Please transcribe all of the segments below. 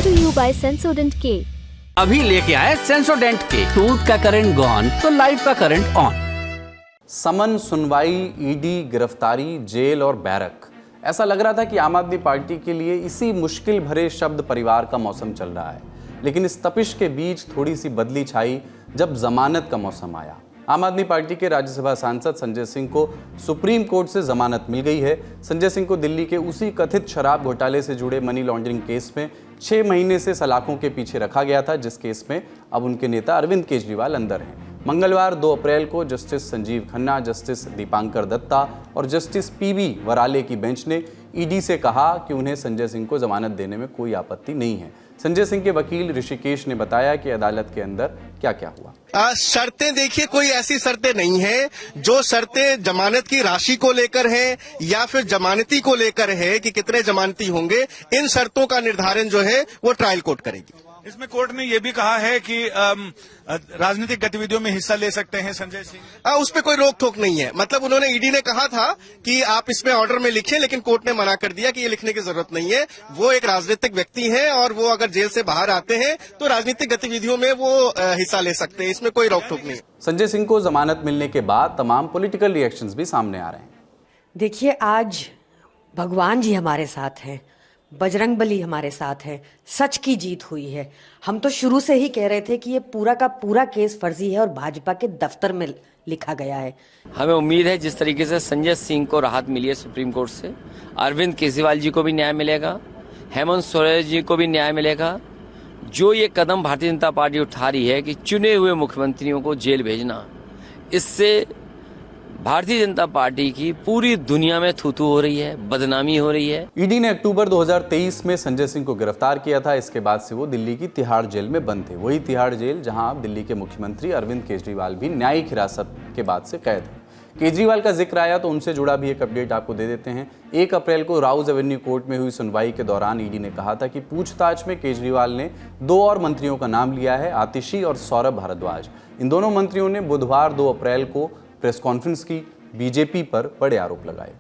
to you by Sensodent K। अभी लेके आए सेंसोडेंट के। टूथ का करंट गॉन तो लाइफ का करंट ऑन। समन, सुनवाई, ईडी, गिरफ्तारी, जेल और बैरक। ऐसा लग रहा था कि आम आदमी पार्टी के लिए इसी मुश्किल भरे शब्द परिवार का मौसम चल रहा है। लेकिन इस तपिश के बीच थोड़ी सी बदली छाई जब जमानत का मौसम आया। आम आदमी पार्टी के राज्यसभा सांसद संजय सिंह को सुप्रीम कोर्ट से जमानत मिल गई है। संजय सिंह को दिल्ली के उसी कथित शराब घोटाले से जुड़े मनी लॉन्ड्रिंग केस में 6 महीने से सलाखों के पीछे रखा गया था, जिस केस में अब उनके नेता अरविंद केजरीवाल अंदर हैं। मंगलवार 2 अप्रैल को जस्टिस संजीव खन्ना, जस्टिस दीपांकर दत्ता और जस्टिस पीबी वराले की बेंच ने ईडी से कहा कि उन्हें संजय सिंह को जमानत देने में कोई आपत्ति नहीं है। संजय सिंह के वकील ऋषिकेश ने बताया कि अदालत के अंदर क्या क्या हुआ। शर्तें देखिए, कोई ऐसी शर्तें नहीं है। जो शर्तें जमानत की राशि को लेकर है या फिर जमानती को लेकर है कि कितने जमानती होंगे, इन शर्तों का निर्धारण जो है वो ट्रायल कोर्ट करेगी। इसमें कोर्ट ने यह भी कहा है कि राजनीतिक गतिविधियों में हिस्सा ले सकते हैं संजय सिंह। उस पर कोई रोक टोक नहीं है। मतलब उन्होंने ईडी ने कहा था कि आप इसमें ऑर्डर में लिखें, लेकिन कोर्ट ने मना कर दिया कि ये लिखने की जरूरत नहीं है। वो एक राजनीतिक व्यक्ति हैं और वो अगर जेल से बाहर आते हैं तो राजनीतिक गतिविधियों में वो हिस्सा ले सकते हैं। इसमें कोई रोक टोक नहीं है। संजय सिंह को जमानत मिलने के बाद तमाम पॉलिटिकल रिएक्शंस भी सामने आ रहे हैं। देखिए, आज भगवान जी हमारे साथ हैं, बजरंगबली हमारे साथ है, सच की जीत हुई है। हम तो शुरू से ही कह रहे थे कि ये पूरा का पूरा केस फर्जी है और भाजपा के दफ्तर में लिखा गया है। हमें उम्मीद है जिस तरीके से संजय सिंह को राहत मिली है सुप्रीम कोर्ट से, अरविंद केजरीवाल जी को भी न्याय मिलेगा, हेमंत सोरेन जी को भी न्याय मिलेगा। जो ये कदम भारतीय जनता पार्टी उठा रही है कि चुने हुए मुख्यमंत्रियों को जेल भेजना, इससे भारतीय जनता पार्टी की पूरी दुनिया में थूथू हो रही है, बदनामी हो रही है। ईडी ने अक्टूबर 2023 में संजय सिंह को गिरफ्तार किया था। इसके बाद से वो दिल्ली की तिहाड़ जेल में बंद थे। वही तिहाड़ जेल जहां अब दिल्ली के मुख्यमंत्री अरविंद केजरीवाल भी न्यायिक हिरासत के बाद से कैद हैं। केजरीवाल का जिक्र आया तो उनसे जुड़ा भी एक अपडेट आपको दे देते हैं। 1 अप्रैल को राउज एवेन्यू कोर्ट में हुई सुनवाई के दौरान ईडी ने कहा था कि पूछताछ में केजरीवाल ने 2 और मंत्रियों का नाम लिया है, आतिशी और सौरभ भारद्वाज। इन दोनों मंत्रियों ने बुधवार 2 अप्रैल को प्रेस कॉन्फ्रेंस की, बीजेपी पर बड़े आरोप लगाए।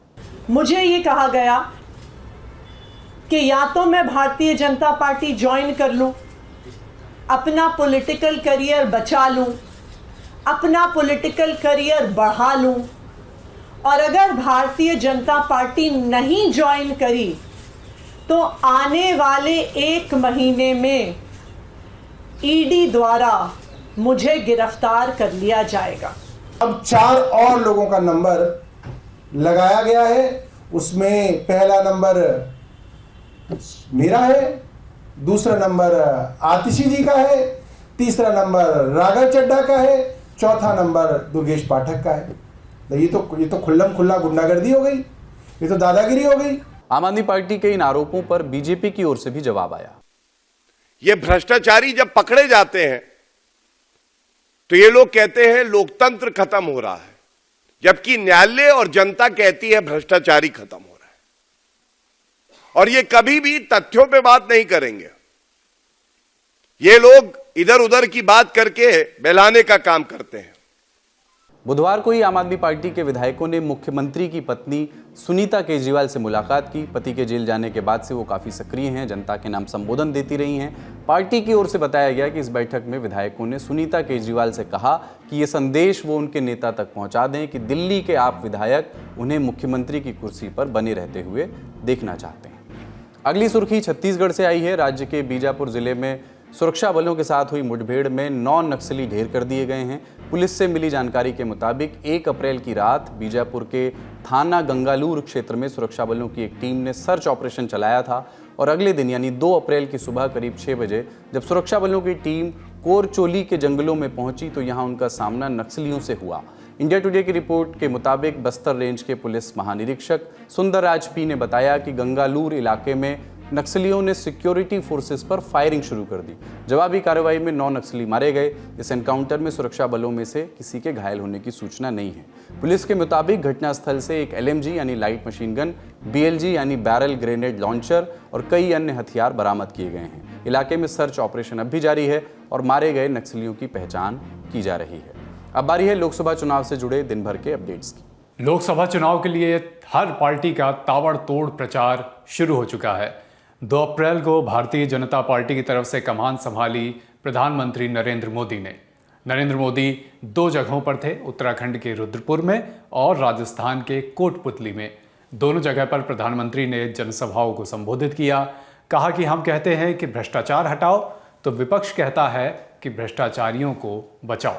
मुझे ये कहा गया कि या तो मैं भारतीय जनता पार्टी ज्वाइन कर लूं, अपना पॉलिटिकल करियर बचा लूं, अपना पॉलिटिकल करियर बढ़ा लूं, और अगर भारतीय जनता पार्टी नहीं ज्वाइन करी तो आने वाले 1 महीने में ईडी द्वारा मुझे गिरफ्तार कर लिया जाएगा। अब 4 और लोगों का नंबर लगाया गया है। उसमें पहला नंबर मेरा है, दूसरा नंबर आतिशी जी का है, तीसरा नंबर राघव चड्ढा का है, चौथा नंबर दुर्गेश पाठक का है। तो ये तो खुल्लम खुल्ला गुंडागर्दी हो गई, ये तो दादागिरी हो गई। आम आदमी पार्टी के इन आरोपों पर बीजेपी की ओर से भी जवाब आया। ये भ्रष्टाचारी जब पकड़े जाते हैं तो ये लोग कहते हैं लोकतंत्र खत्म हो रहा है, जबकि न्यायालय और जनता कहती है भ्रष्टाचारी खत्म हो रहा है। और ये कभी भी तथ्यों पे बात नहीं करेंगे। ये लोग इधर उधर की बात करके बहलाने का काम करते हैं। बुधवार को ही आम आदमी पार्टी के विधायकों ने मुख्यमंत्री की पत्नी सुनीता केजरीवाल से मुलाकात की। पति के जेल जाने के बाद से वो काफ़ी सक्रिय हैं, जनता के नाम संबोधन देती रही हैं। पार्टी की ओर से बताया गया कि इस बैठक में विधायकों ने सुनीता केजरीवाल से कहा कि ये संदेश वो उनके नेता तक पहुंचा दें कि दिल्ली के आप विधायक उन्हें मुख्यमंत्री की कुर्सी पर बने रहते हुए देखना चाहते हैं। अगली सुर्खी छत्तीसगढ़ से आई है। राज्य के बीजापुर जिले में सुरक्षा बलों के साथ हुई मुठभेड़ में 9 नक्सली ढेर कर दिए गए हैं। पुलिस से मिली जानकारी के मुताबिक 1 अप्रैल की रात बीजापुर के थाना गंगालूर क्षेत्र में सुरक्षा बलों की एक टीम ने सर्च ऑपरेशन चलाया था और अगले दिन यानी 2 अप्रैल की सुबह करीब 6 बजे जब सुरक्षा बलों की टीम कोरचोली के जंगलों में पहुंची तो यहां उनका सामना नक्सलियों से हुआ। इंडिया टुडे की रिपोर्ट के मुताबिक बस्तर रेंज के पुलिस महानिरीक्षक सुंदरराज पी ने बताया कि गंगालूर इलाके में नक्सलियों ने सिक्योरिटी फोर्सेस पर फायरिंग शुरू कर दी। जवाबी कार्रवाई में 9 नक्सली मारे गए। इस एनकाउंटर में सुरक्षा बलों में से किसी के घायल होने की सूचना नहीं है। पुलिस के मुताबिक घटनास्थल से एक LMG यानी लाइट मशीन गन, BLG यानी बैरल ग्रेनेड लॉन्चर और कई अन्य हथियार बरामद किए गए हैं। इलाके में सर्च ऑपरेशन अब भी जारी है और मारे गए नक्सलियों की पहचान की जा रही है। अब बारी है लोकसभा चुनाव से जुड़े दिन भर के अपडेट्स की। लोकसभा चुनाव के लिए हर पार्टी का ताबड़तोड़ प्रचार शुरू हो चुका है। 2 अप्रैल को भारतीय जनता पार्टी की तरफ से कमान संभाली प्रधानमंत्री नरेंद्र मोदी ने। नरेंद्र मोदी 2 जगहों पर थे, उत्तराखंड के रुद्रपुर में और राजस्थान के कोटपुतली में। दोनों जगह पर प्रधानमंत्री ने जनसभाओं को संबोधित किया। कहा कि हम कहते हैं कि भ्रष्टाचार हटाओ तो विपक्ष कहता है कि भ्रष्टाचारियों को बचाओ।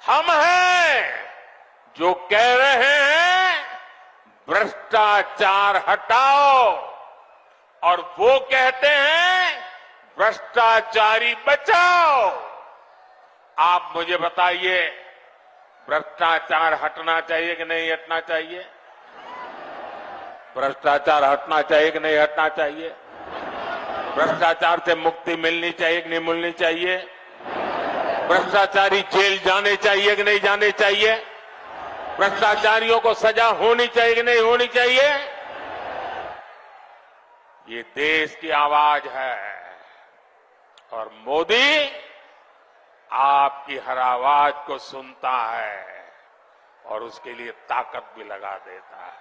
हम हैं जो कह रहे हैं भ्रष्टाचार हटाओ और वो कहते हैं भ्रष्टाचारी बचाओ। आप मुझे बताइए, भ्रष्टाचार हटना चाहिए कि नहीं हटना चाहिए? भ्रष्टाचार हटना चाहिए कि नहीं हटना चाहिए? भ्रष्टाचार से मुक्ति मिलनी चाहिए कि नहीं मिलनी चाहिए? भ्रष्टाचारी जेल जाने चाहिए कि नहीं जाने चाहिए? भ्रष्टाचारियों को सजा होनी चाहिए कि नहीं होनी चाहिए? ये देश की आवाज है और मोदी आपकी हर आवाज को सुनता है और उसके लिए ताकत भी लगा देता है।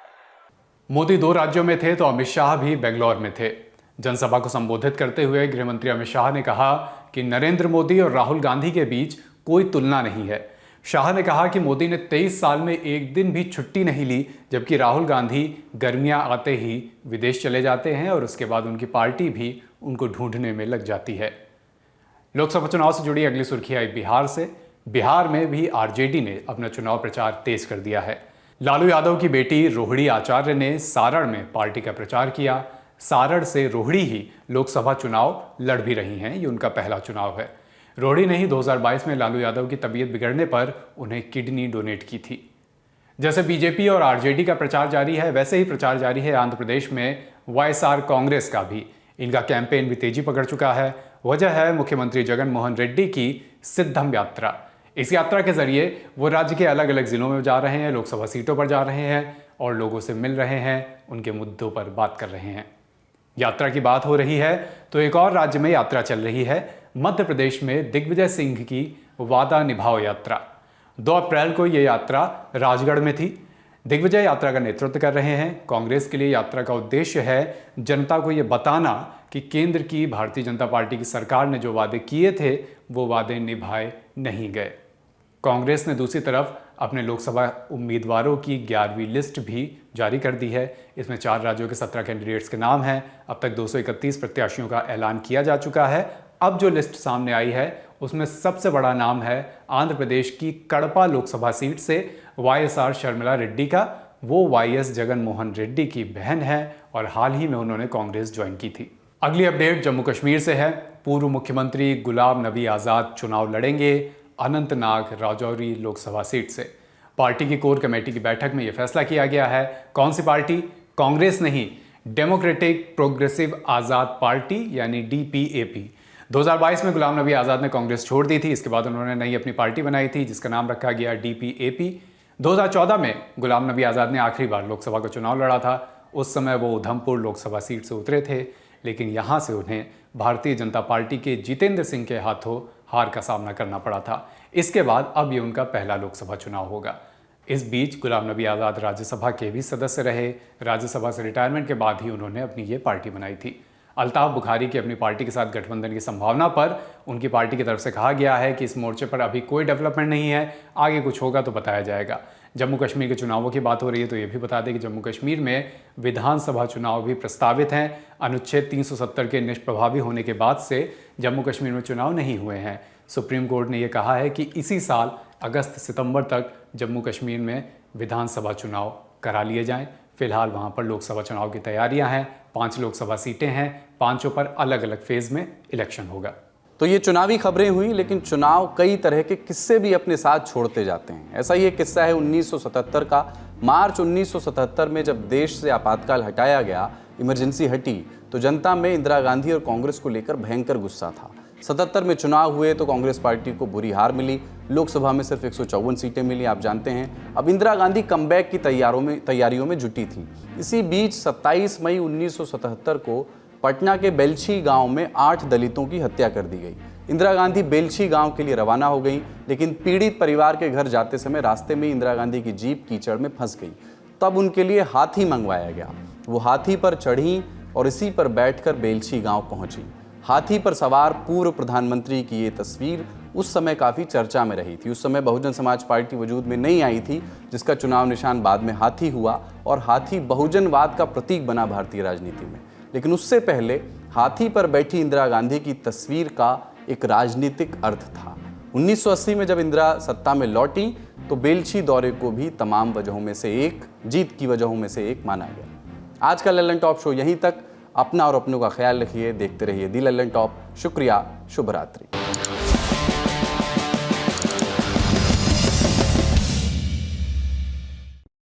मोदी 2 राज्यों में थे तो अमित शाह भी बेंगलौर में थे। जनसभा को संबोधित करते हुए गृह मंत्री अमित शाह ने कहा कि नरेंद्र मोदी और राहुल गांधी के बीच कोई तुलना नहीं है। शाह ने कहा कि मोदी ने 23 साल में एक दिन भी छुट्टी नहीं ली, जबकि राहुल गांधी गर्मियां आते ही विदेश चले जाते हैं और उसके बाद उनकी पार्टी भी उनको ढूंढने में लग जाती है। लोकसभा चुनाव से जुड़ी अगली सुर्खी आई बिहार से। बिहार में भी आरजेडी ने अपना चुनाव प्रचार तेज कर दिया है। लालू यादव की बेटी रोहिणी आचार्य ने सारण में पार्टी का प्रचार किया। सारण से रोहिणी ही लोकसभा चुनाव लड़ भी रही हैं। ये उनका पहला चुनाव है। रोहिणी ने ही 2022 में लालू यादव की तबीयत बिगड़ने पर उन्हें किडनी डोनेट की थी। जैसे बीजेपी और आरजेडी का प्रचार जारी है, वैसे ही प्रचार जारी है आंध्र प्रदेश में वाईएसआर कांग्रेस का भी। इनका कैंपेन भी तेजी पकड़ चुका है। वजह है मुख्यमंत्री जगन मोहन रेड्डी की सिद्धम यात्रा। इस यात्रा के जरिए वो राज्य के अलग अलग जिलों में जा रहे हैं, लोकसभा सीटों पर जा रहे हैं और लोगों से मिल रहे हैं, उनके मुद्दों पर बात कर रहे हैं। यात्रा की बात हो रही है तो एक और राज्य में यात्रा चल रही है। मध्य प्रदेश में दिग्विजय सिंह की वादा निभाओ यात्रा। 2 अप्रैल को ये यात्रा राजगढ़ में थी। दिग्विजय यात्रा का नेतृत्व कर रहे हैं। कांग्रेस के लिए यात्रा का उद्देश्य है जनता को ये बताना कि केंद्र की भारतीय जनता पार्टी की सरकार ने जो वादे किए थे वो वादे निभाए नहीं गए। कांग्रेस ने दूसरी तरफ अपने लोकसभा उम्मीदवारों की 11वीं लिस्ट भी जारी कर दी है। इसमें 4 राज्यों के 17 कैंडिडेट्स के नाम हैं। अब तक 231 प्रत्याशियों का ऐलान किया जा चुका है। अब जो लिस्ट सामने आई है उसमें सबसे बड़ा नाम है आंध्र प्रदेश की कड़पा लोकसभा सीट से वाईएसआर शर्मिला रेड्डी का। वो वाईएस जगन मोहन रेड्डी की बहन है और हाल ही में उन्होंने कांग्रेस ज्वाइन की थी। अगली अपडेट जम्मू कश्मीर से है। पूर्व मुख्यमंत्री गुलाम नबी आज़ाद चुनाव लड़ेंगे अनंतनाग राजौरी लोकसभा सीट से। पार्टी की कोर कमेटी की बैठक में यह फैसला किया गया है। कौन सी पार्टी? कांग्रेस नहीं, डेमोक्रेटिक प्रोग्रेसिव आज़ाद पार्टी यानी DPAP। 2022 में गुलाम नबी आज़ाद ने कांग्रेस छोड़ दी थी। इसके बाद उन्होंने नई अपनी पार्टी बनाई थी जिसका नाम रखा गया DPAP। 2014 में गुलाम नबी आज़ाद ने आखिरी बार लोकसभा का चुनाव लड़ा था। उस समय वो उधमपुर लोकसभा सीट से उतरे थे, लेकिन यहाँ से उन्हें भारतीय जनता पार्टी के जितेंद्र सिंह के हाथों हार का सामना करना पड़ा था। इसके बाद अब ये उनका पहला लोकसभा चुनाव होगा। इस बीच गुलाम नबी आज़ाद राज्यसभा के भी सदस्य रहे। राज्यसभा से रिटायरमेंट के बाद ही उन्होंने अपनी ये पार्टी बनाई थी। अल्ताफ बुखारी की अपनी पार्टी के साथ गठबंधन की संभावना पर उनकी पार्टी की तरफ से कहा गया है कि इस मोर्चे पर अभी कोई डेवलपमेंट नहीं है, आगे कुछ होगा तो बताया जाएगा। जम्मू कश्मीर के चुनावों की बात हो रही है तो ये भी बता दें कि जम्मू कश्मीर में विधानसभा चुनाव भी प्रस्तावित हैं। अनुच्छेद 370 के निष्प्रभावी होने के बाद से जम्मू कश्मीर में चुनाव नहीं हुए हैं। सुप्रीम कोर्ट ने यह कहा है कि इसी साल अगस्त सितंबर तक जम्मू कश्मीर में विधानसभा चुनाव करा लिए जाएं। फिलहाल वहां पर लोकसभा चुनाव की तैयारियां हैं। 5 लोकसभा सीटें हैं, 5 पर अलग अलग फेज में इलेक्शन होगा। तो ये चुनावी खबरें हुई, लेकिन चुनाव कई तरह के किस्से भी अपने साथ छोड़ते जाते हैं। ऐसा ही एक किस्सा है 1977 का। मार्च 1977 में जब देश से आपातकाल हटाया गया, इमरजेंसी हटी, तो जनता में इंदिरा गांधी और कांग्रेस को लेकर भयंकर गुस्सा था। 77 में चुनाव हुए तो कांग्रेस पार्टी को बुरी हार मिली। लोकसभा में सिर्फ 154 सीटें मिली, आप जानते हैं। अब इंदिरा गांधी कमबैक की तैयारियों में जुटी थी। इसी बीच 27 मई 1977 को पटना के बेलछी गांव में 8 दलितों की हत्या कर दी गई। इंदिरा गांधी बेलछी गांव के लिए रवाना हो गई, लेकिन पीड़ित परिवार के घर जाते समय रास्ते में इंदिरा गांधी की जीप कीचड़ में फंस गई। तब उनके लिए हाथी मंगवाया गया। वो हाथी पर चढ़ी और इसी पर बैठकर बेलछी गांव पहुंची। हाथी पर सवार पूर्व प्रधानमंत्री की ये तस्वीर उस समय काफ़ी चर्चा में रही थी। उस समय बहुजन समाज पार्टी वजूद में नहीं आई थी, जिसका चुनाव निशान बाद में हाथी हुआ और हाथी बहुजनवाद का प्रतीक बना भारतीय राजनीति में। लेकिन उससे पहले हाथी पर बैठी इंदिरा गांधी की तस्वीर का एक राजनीतिक अर्थ था। 1980 में जब इंदिरा सत्ता में लौटी तो बेलछी दौरे को भी तमाम वजहों में से एक, जीत की वजहों में से एक माना गया। आज का लल्लन टॉप शो यहीं तक। अपना और अपनों का ख्याल रखिए, देखते रहिए दी लल्लन टॉप। शुक्रिया, शुभ रात्रि।